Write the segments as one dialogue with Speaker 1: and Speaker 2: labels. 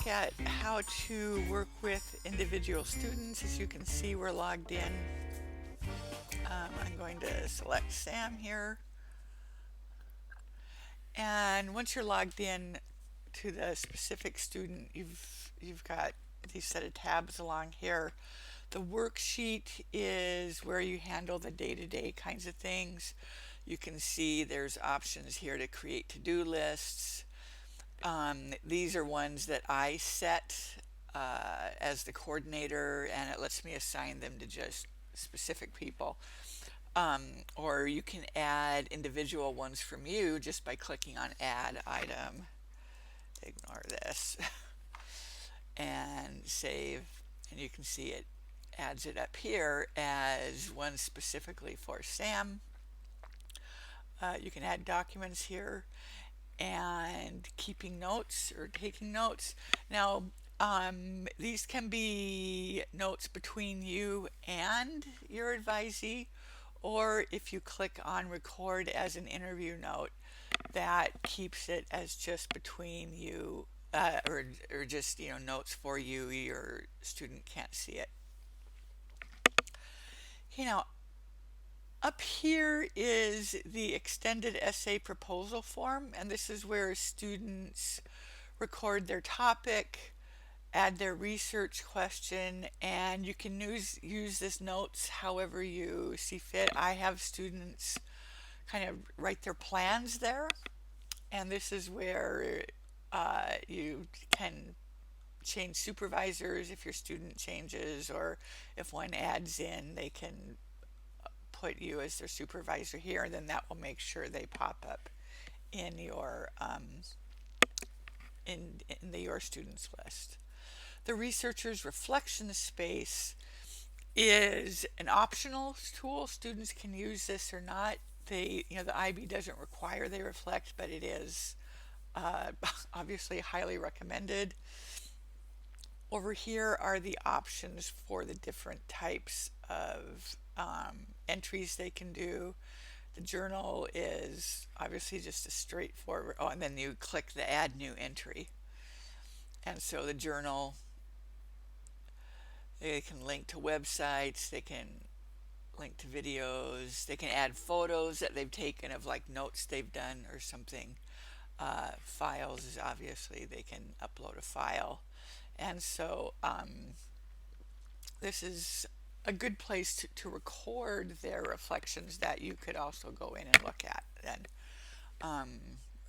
Speaker 1: look at how to work with individual students. As you can see, we're logged in. I'm going to select Sam here. And once you're logged in to the specific student, you've got these set of tabs along here. The worksheet is where you handle the day-to-day kinds of things. You can see there's options here to create to-do lists. These are ones that I set as the coordinator, and it lets me assign them to just specific people. Or you can add individual ones from you just by clicking on Add Item. Ignore this and save, and you can see it adds it up here as one specifically for Sam. You can add documents here and keeping notes or taking notes. Now, these can be notes between you and your advisee, or if you click on record as an interview note, that keeps it as just between you, or just notes for you. Your student can't see it. Up here is the extended essay proposal form, and this is where students record their topic, add their research question, and you can use this notes however you see fit. I have students kind of write their plans there, and this is where you can change supervisors if your student changes, or if one adds in, they can put you as their supervisor here, and then that will make sure they pop up in your your students list. The researcher's reflection space is an optional tool. Students can use this or not. The IB doesn't require they reflect, but it is obviously highly recommended. Over here are the options for the different types of entries they can do. The journal is obviously just a straightforward, and then you click the add new entry. And so the journal, they can link to websites, they can link to videos, they can add photos that they've taken of like notes they've done or something. Files is obviously they can upload a file. And so this is a good place to record their reflections that you could also go in and look at then.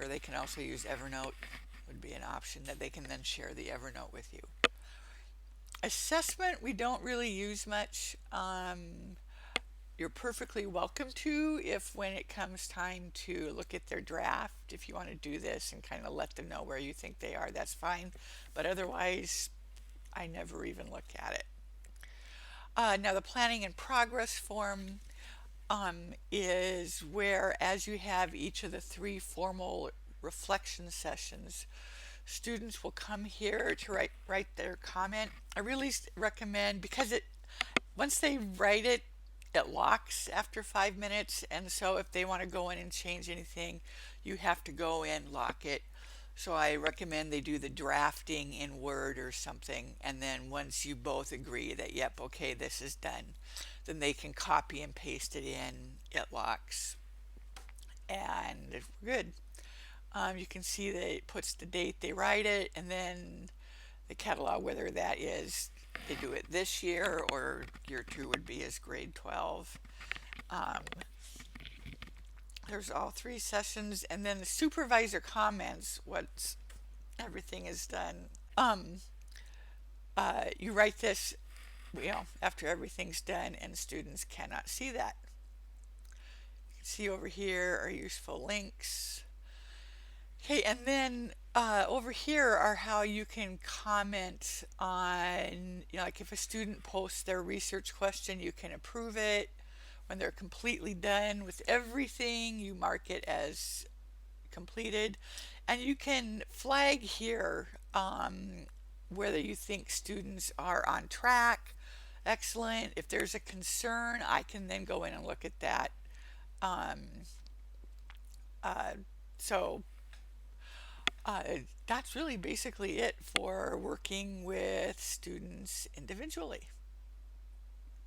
Speaker 1: Or they can also use Evernote, would be an option that they can then share the Evernote with you. Assessment we don't really use much. You're perfectly welcome to, if when it comes time to look at their draft, if you want to do this and kind of let them know where you think they are, that's fine. But otherwise, I never even look at it. Now the planning and progress form is where, as you have each of the 3 formal reflection sessions, students will come here to write their comment. I really recommend, because once they write it, it locks after 5 minutes, and so if they want to go in and change anything, you have to go in, lock it. So I recommend they do the drafting in Word or something, and then once you both agree that, yep, okay, this is done, then they can copy and paste it in, it locks, and we're good. You can see that it puts the date they write it, and then the catalog, whether that is they do it this year or year 2 would be as grade 12. There's all 3 sessions, and then the supervisor comments, once everything is done. You write this, after everything's done, and students cannot see that. You can see over here are useful links. Okay, and then over here are how you can comment on, like if a student posts their research question, you can approve it. When they're completely done with everything, you mark it as completed. And you can flag here whether you think students are on track. Excellent. If there's a concern, I can then go in and look at that. So uh, that's really basically it for working with students individually.